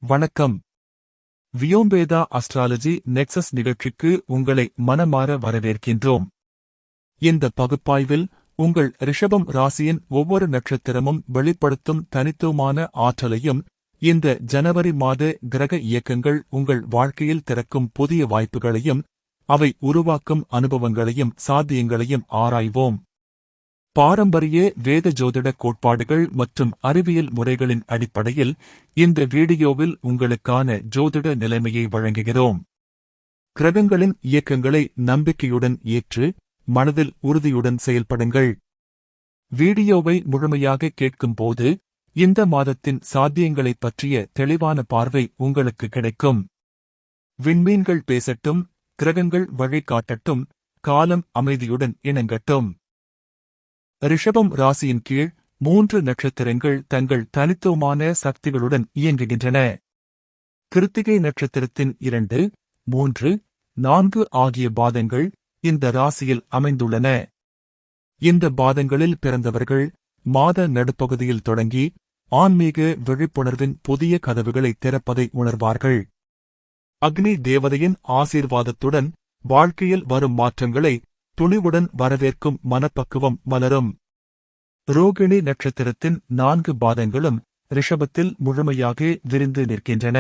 வணக்கம். வியோம்பேதா astrology nexus நிகழ்ச்சிக்கு உங்களை மனமார வரவேற்கின்றோம். இந்த பகுப்பாய்வில் உங்கள் ரிஷபம் ராசியின் ஒவ்வொரு நட்சத்திரமும் வெளிப்படுத்தும் தனித்துவமான ஆற்றலையும், இந்த ஜனவரி மாத கிரக இயக்கங்கள் உங்கள் வாழ்க்கையில் திறக்கும் புதிய வாய்ப்புகளையும், அவை உருவாக்கும் அனுபவங்களையும் சாத்தியங்களையும் ஆராய்வோம். பாரம்பரிய வேத ஜோதிட கோட்பாடுகள் மற்றும் அறிவியல் முறைகளின் அடிப்படையில் இந்த வீடியோவில் உங்களுக்கான ஜோதிட நிலைமையை வழங்குகிறோம். கிரகங்களின் இயக்கங்களை நம்பிக்கையுடன் ஏற்று மனதில் உறுதியுடன் செயல்படுங்கள். வீடியோவை முழுமையாக கேட்கும்போது இந்த மாதத்தின் சாத்தியங்களைப் பற்றிய தெளிவான பார்வை உங்களுக்கு கிடைக்கும். விண்மீன்கள் பேசட்டும், கிரகங்கள் வழிகாட்டட்டும், காலம் அமைதியுடன் இணங்கட்டும். ரிஷபம் ராசியின் கீழ் 3 நட்சத்திரங்கள் தங்கள் தனித்துவமான சக்திகளுடன் இயங்குகின்றன. கிருத்திகை நட்சத்திரத்தின் 2, 3, 4 ஆகிய பாதங்கள் இந்த ராசியில் அமைந்துள்ளன. இந்த பாதங்களில் பிறந்தவர்கள் மாத நடுப்பகுதியில் தொடங்கி ஆன்மீக விழிப்புணர்வின் புதிய கதவுகளை திறப்பதை உணர்வார்கள். அக்னி தேவதையின் ஆசீர்வாதத்துடன் வாழ்க்கையில் வரும் மாற்றங்களை துணிவுடன் வரவேற்கும் மனப்பக்குவம் மலரும். ரோகிணி நட்சத்திரத்தின் 4 பாதங்களும் ரிஷபத்தில் முழுமையாக விரிந்து நிற்கின்றன.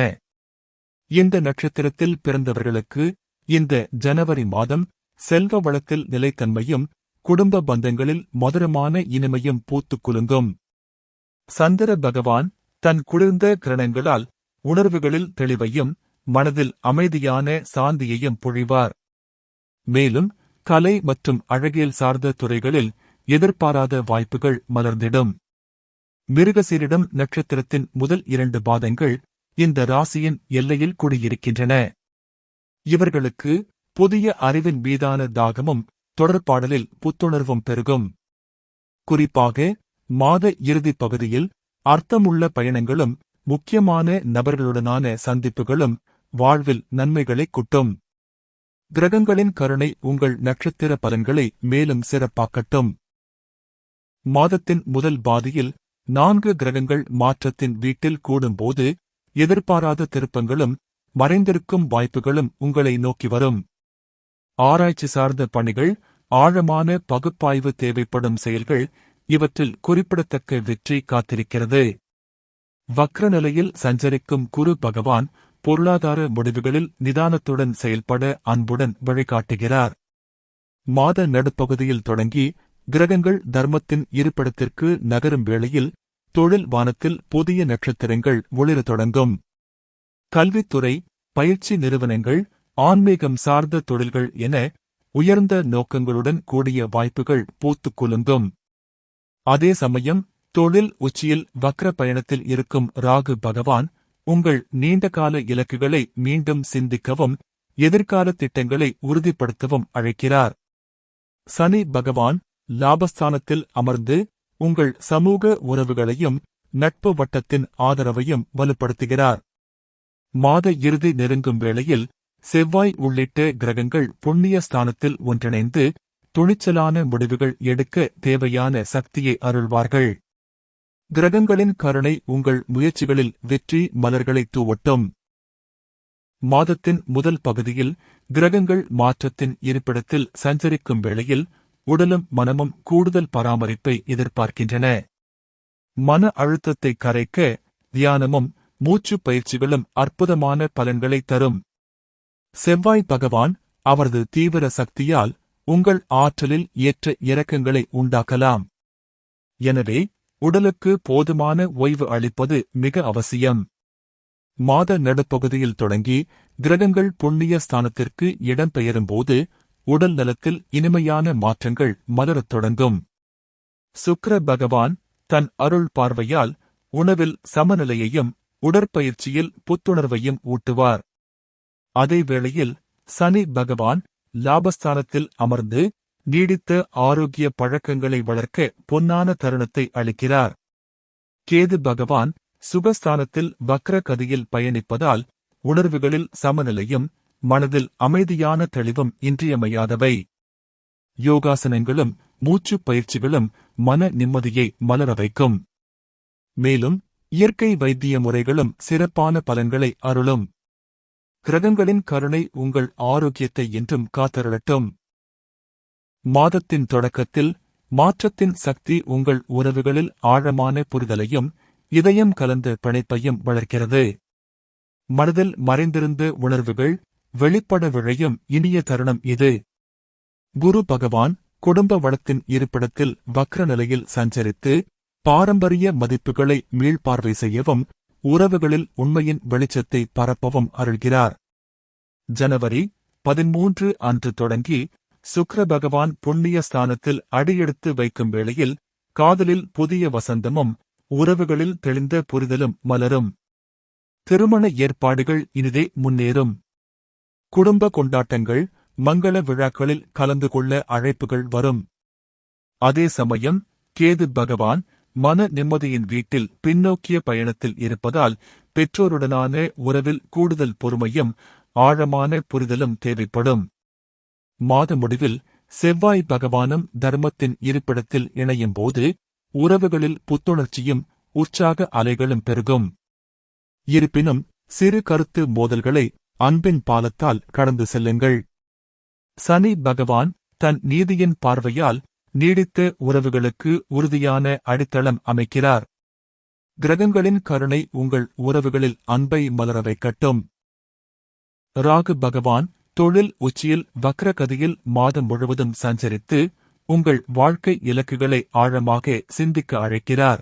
இந்த நட்சத்திரத்தில் பிறந்தவர்களுக்கு இந்த ஜனவரி மாதம் செல்வ வளத்தில் நிலைத்தன்மையும், குடும்ப பந்தங்களில் மதுரமான இனிமையும் பூத்துக் குலுங்கும். சந்திர பகவான் தன் குளிர்ந்த கிரணங்களால் உணர்வுகளில் தெளிவையும் மனதில் அமைதியான சாந்தியையும் பொழிவார். மேலும் கலை மற்றும் அழகியல் சார்ந்த துறைகளில் எதிர்பாராத வாய்ப்புகள் மலர்ந்திடும். மிருகசீரிடம் நட்சத்திரத்தின் முதல் 2 பாதங்கள் இந்த ராசியின் எல்லையில் குடியிருக்கின்றன. இவர்களுக்கு புதிய அறிவின் மீதான தாகமும் தொடர்பாடலில் புத்துணர்வும் பெருகும். குறிப்பாக மாத இறுதிப் பகுதியில் அர்த்தமுள்ள பயணங்களும் முக்கியமான நபர்களுடனான சந்திப்புகளும் வாழ்வில் நன்மைகளை கூட்டும். கிரகங்களின் கருணை உங்கள் நட்சத்திர பலன்களை மேலும் சிறப்பாக்கட்டும். மாதத்தின் முதல் பாதியில் 4 கிரகங்கள் மாற்றத்தின் வீட்டில் கூடும்போது எதிர்பாராத திருப்பங்களும் மறைந்திருக்கும் வாய்ப்புகளும் உங்களை நோக்கி வரும். ஆராய்ச்சி சார்ந்த பணிகள், ஆழமான பகுப்பாய்வு தேவைப்படும் செயல்கள், இவற்றில் குறிப்பிடத்தக்க வெற்றி காத்திருக்கிறது. வக்ர நிலையில் சஞ்சரிக்கும் குரு பகவான் பொருளாதார முடிவுகளில் நிதானத்துடன் செயல்பட அன்புடன் வழிகாட்டுகிறார். மாத நடுப்பகுதியில் தொடங்கி கிரகங்கள் தர்மத்தின் இருப்பிடத்திற்கு நகரும் வேளையில் தொழில் வானத்தில் புதிய நட்சத்திரங்கள் ஒளிரத் தொடங்கும். கல்வித்துறை, பயிற்சி நிறுவனங்கள், ஆன்மீகம் சார்ந்த தொழில்கள் என உயர்ந்த நோக்கங்களுடன் கூடிய வாய்ப்புகள் பூத்துக் குலுங்கும். அதே சமயம் தொழில் உச்சியில் வக்ர பயணத்தில் இருக்கும் ராகு பகவான் உங்கள் நீண்டகால இலக்குகளை மீண்டும் சிந்திக்கவும், எதிர்கால திட்டங்களை உறுதிப்படுத்தவும் அழைக்கிறார். சனி பகவான் லாபஸ்தானத்தில் அமர்ந்து உங்கள் சமூக உறவுகளையும் நட்பு வட்டத்தின் ஆதரவையும் வலுப்படுத்துகிறார். மாத இறுதி நெருங்கும் வேளையில் செவ்வாய் உள்ளிட்ட கிரகங்கள் புண்ணிய ஸ்தானத்தில் ஒன்றிணைந்து துணிச்சலான முடிவுகள் எடுக்க தேவையான சக்தியை அருள்வார்கள். கிரகங்களின் கருணை உங்கள் முயற்சிகளில் வெற்றி மலர்களை தூவட்டும். மாதத்தின் முதல் பகுதியில் கிரகங்கள் மாற்றத்தின் இருப்பிடத்தில் சஞ்சரிக்கும் வேளையில் உடலும் மனமும் கூடுதல் பராமரிப்பை எதிர்பார்க்கின்றன. மன அழுத்தத்தை கரைக்க தியானமும் மூச்சு பயிற்சிகளும் அற்புதமான பலன்களை தரும். செவ்வாய் பகவான் அவரது தீவிர சக்தியால் உங்கள் ஆற்றலில் ஏற்ற இறக்கங்களை உண்டாக்கலாம். எனவே உடலுக்கு போதுமான ஓய்வு அளிப்பது மிக அவசியம். மாத நடுப்பகுதியில் தொடங்கி கிரகங்கள் புண்ணிய ஸ்தானத்திற்கு இடம்பெயரும்போது உடல் நலத்தில் இனிமையான மாற்றங்கள் மலரத் தொடங்கும். சுக்கிர பகவான் தன் அருள் பார்வையால் உணவில் சமநிலையையும் உடற்பயிற்சியில் புத்துணர்வையும் ஊட்டுவார். அதேவேளையில் சனி பகவான் லாபஸ்தானத்தில் அமர்ந்து நீடித்த ஆரோக்கிய பழக்கங்களை வளர்க்க பொன்னான தருணத்தை அளிக்கிறார். கேது பகவான் சுகஸ்தானத்தில் வக்ர கதியில் பயணிப்பதால் உணர்வுகளில் சமநிலையும் மனதில் அமைதியான தெளிவும் இன்றியமையாதவை. யோகாசனங்களும் மூச்சுப் பயிற்சிகளும் மன நிம்மதியை மலர வைக்கும். மேலும் இயற்கை வைத்திய முறைகளும் சிறப்பான பலன்களை அருளும். கிரகங்களின் கருணை உங்கள் ஆரோக்கியத்தை என்றும் காத்தருளட்டும். மாதத்தின் தொடக்கத்தில் மாற்றத்தின் சக்தி உங்கள் உறவுகளில் ஆழமான புரிதலையும் இதயம் கலந்த பிணைப்பையும் வளர்க்கிறது. மனதில் மறைந்திருந்த உணர்வுகள் வெளிப்பட விழையும் இனிய தருணம் இது. குரு பகவான் குடும்ப வளத்தின் இருப்பிடத்தில் வக்ர நிலையில் சஞ்சரித்து பாரம்பரிய மதிப்புகளை மீள்பார்வை செய்யவும் உறவுகளில் உண்மையின் வெளிச்சத்தை பரப்பவும் அருள்கிறார். ஜனவரி 13 அன்று தொடங்கி சுக்கிர பகவான் புண்ணிய ஸ்தானத்தில் அடியெடுத்து வைக்கும் வேளையில் காதலில் புதிய வசந்தமும் உறவுகளில் தெளிந்த புரிதலும் மலரும். திருமண ஏற்பாடுகள் இனிதே முன்னேறும். குடும்ப கொண்டாட்டங்கள் மங்கள விழாக்களில் கலந்து கொள்ள அழைப்புகள் வரும். அதே சமயம் கேது பகவான் மன நிம்மதியின் வீட்டில் பின்னோக்கிய பயணத்தில் இருப்பதால் பெற்றோருடனான உறவில் கூடுதல் பொறுமையும் ஆழமான புரிதலும் தேவைப்படும். மாத முடிவில் செவ்வாய் பகவானும் தர்மத்தின் இருப்பிடத்தில் இணையும்போது உறவுகளில் புத்துணர்ச்சியும் உற்சாக அலைகளும் பெருகும். இருப்பினும் சிறு கருத்து மோதல்களை அன்பின் பாலத்தால் கடந்து செல்லுங்கள். சனி பகவான் தன் நீதியின் பார்வையால் நீடித்த உறவுகளுக்கு உறுதியான அடித்தளம் அமைக்கிறார். கிரகங்களின் கருணை உங்கள் உறவுகளில் அன்பை மலர வைக்கட்டும். ராகு பகவான் தொழில் உச்சியில் வக்ரகதியில் மாதம் முழுவதும் சஞ்சரித்து உங்கள் வாழ்க்கை இலக்குகளை ஆழமாக சிந்திக்க அழைக்கிறார்.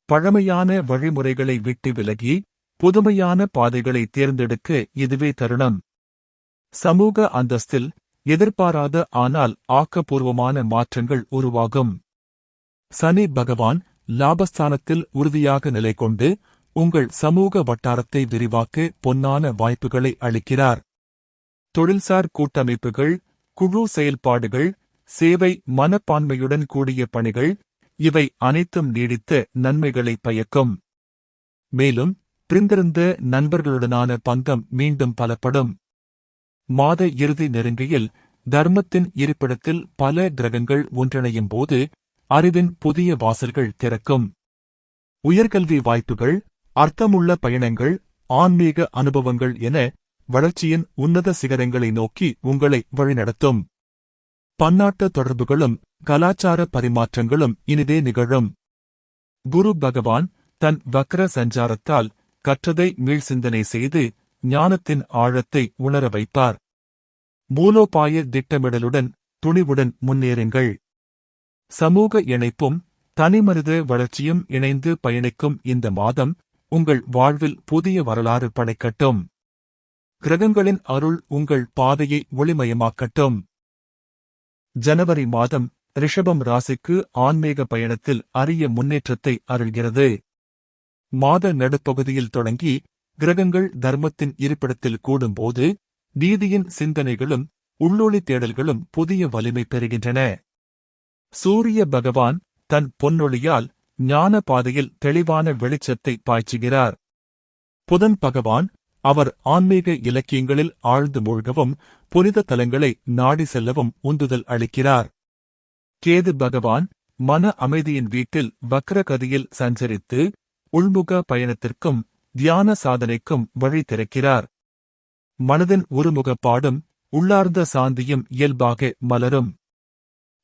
பழமையான வழிமுறைகளை விட்டு விலகி புதுமையான பாதைகளை தேர்ந்தெடுக்க இதுவே தருணம். சமூக அந்தஸ்தில் எதிர்பாராத ஆனால் ஆக்கப்பூர்வமான மாற்றங்கள் உருவாகும். சனி பகவான் லாபஸ்தானத்தில் உறுதியாக நிலை கொண்டு உங்கள் சமூக வட்டாரத்தை விரிவாக்க பொன்னான வாய்ப்புகளை அளிக்கிறார். தொழில்சார் கூட்டமைப்புகள், குழு செயல்பாடுகள், சேவை மனப்பான்மையுடன் கூடிய பணிகள் இவை அனைத்தும் நீடித்த நன்மைகளை பயக்கும். மேலும் பிரிந்திருந்த நண்பர்களுடனான பந்தம் மீண்டும் பலப்படும். மாத இறுதி நெருங்கியில் தர்மத்தின் இருப்பிடத்தில் பல கிரகங்கள் ஒன்றிணையும் போது அறிவின் புதிய வாசல்கள் திறக்கும். உயர்கல்வி வாய்ப்புகள், அர்த்தமுள்ள பயணங்கள், ஆன்மீக அனுபவங்கள் என வளர்ச்சியின் உன்னத சிகரங்களை நோக்கி உங்களை வழிநடத்தும். பன்னாட்டு தொடர்புகளும் கலாச்சார பரிமாற்றங்களும் இனிதே நிகழும். குரு பகவான் தன் வக்ர சஞ்சாரத்தால் கற்றதை மீள்சிந்தனை செய்து ஞானத்தின் ஆழத்தை உணர வைப்பார். மூலோபாய திட்டமிடலுடன் துணிவுடன் முன்னேறுங்கள். சமூக இணைப்பும் தனிமனித வளர்ச்சியும் இணைந்து பயணிக்கும் இந்த மாதம் உங்கள் வாழ்வில் புதிய வரலாறு படைக்கட்டும். கிரகங்களின் அருள் உங்கள் பாதையை ஒளிமயமாக்கட்டும். ஜனவரி மாதம் ரிஷபம் ராசிக்கு ஆன்மீக பயணத்தில் அரிய முன்னேற்றத்தை அருள்கிறது. மாத நடுப்பகுதியில் தொடங்கி கிரகங்கள் தர்மத்தின் இருப்பிடத்தில் கூடும்போது நீதியின் சிந்தனைகளும் உள்ளொளி தேடல்களும் புதிய வலிமை பெறுகின்றன. சூரிய பகவான் தன் பொன்னொளியால் ஞான பாதையில் தெளிவான வெளிச்சத்தை பாய்ச்சுகிறார். புதன் பகவான் அவர் ஆன்மீக இலக்கியங்களில் ஆழ்ந்து மூழ்கவும் புனித தலங்களை நாடி செல்லவும் உந்துதல் அளிக்கிறார். கேது பகவான் மன அமைதியின் வீட்டில் வக்ரகதியில் சஞ்சரித்து உள்முக பயணத்திற்கும் தியான சாதனைக்கும் வழி திறக்கிறார். மனதின் ஒருமுகப்பாடும் உள்ளார்ந்த சாந்தியும் இயல்பாக மலரும்.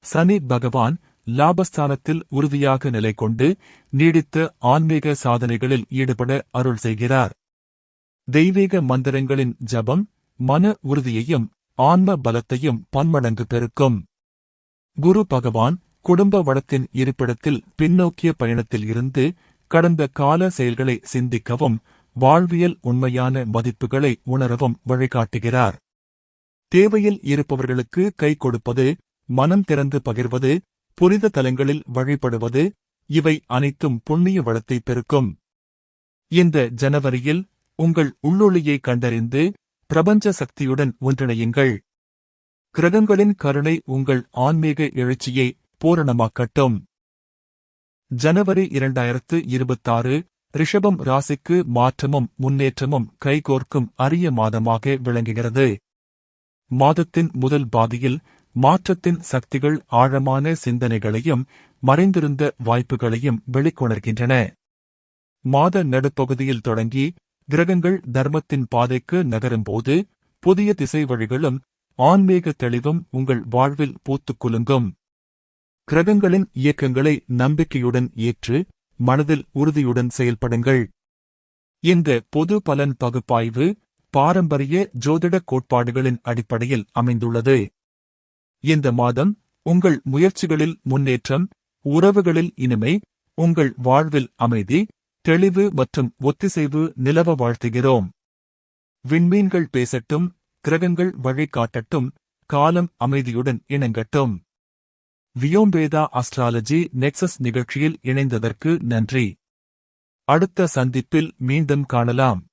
சனி பகவான் லாபஸ்தானத்தில் உறுதியாக நிலை கொண்டு நீடித்த ஆன்மீக சாதனைகளில் ஈடுபட அருள் செய்கிறார். தெய்வீக மந்திரங்களின் ஜபம் மன உறுதியையும் ஆன்ம பலத்தையும் பன்மடங்கு பெருக்கும். குரு பகவான் குடும்ப வளத்தின் இருப்பிடத்தில் பின்னோக்கிய பயணத்தில் இருந்து கடந்த கால செயல்களை சிந்திக்கவும் வாழ்வியல் உண்மையான மதிப்புகளை உணரவும் வழிகாட்டுகிறார். தேவையில் இருப்பவர்களுக்கு கை கொடுப்பது, மனம் திறந்து பகிர்வது, புனித தலங்களில் வழிபடுவது இவை அனைத்தும் புண்ணிய வளத்தை பெருக்கும். இந்த ஜனவரியில் உங்கள் உள்ளொளியை கண்டறிந்து பிரபஞ்ச சக்தியுடன் ஒன்றிணையுங்கள். கிரகங்களின் கருணை உங்கள் ஆன்மீக எழுச்சியை பூரணமாக்கட்டும். ஜனவரி 2026 ரிஷபம் ராசிக்கு மாற்றமும் முன்னேற்றமும் கைகோர்க்கும் அரிய மாதமாக விளங்குகிறது. மாதத்தின் முதல் பாதியில் மாற்றத்தின் சக்திகள் ஆழமான சிந்தனைகளையும் மறைந்திருந்த வாய்ப்புகளையும் வெளிக்கொணர்கின்றன. மாத நடுப்பகுதியில் தொடங்கி கிரகங்கள் தர்மத்தின் பாதைக்கு நகரும்போது புதிய திசை வழிகளும் ஆன்மீக தெளிவும் உங்கள் வாழ்வில் பூத்துக் குலுங்கும். கிரகங்களின் இயக்கங்களை நம்பிக்கையுடன் ஏற்று மனதில் உறுதியுடன் செயல்படுங்கள். இந்த பொது பலன் பகுப்பாய்வு பாரம்பரிய ஜோதிட கோட்பாடுகளின் அடிப்படையில் அமைந்துள்ளது. இந்த மாதம் உங்கள் முயற்சிகளில் முன்னேற்றம், உறவுகளில் இனிமை, உங்கள் வாழ்வில் அமைதி, தெளிவு மற்றும் ஒத்திசைவு நிலவ வாழ்த்துகிறோம். விண்மீன்கள் பேசட்டும், கிரகங்கள் வழிகாட்டட்டும், காலம் அமைதியுடன் இணங்கட்டும். வியோம்வேதா அஸ்ட்ராலஜி நெக்சஸ் நிகழ்ச்சியில் இணைந்ததற்கு நன்றி. அடுத்த சந்திப்பில் மீண்டும் காணலாம்.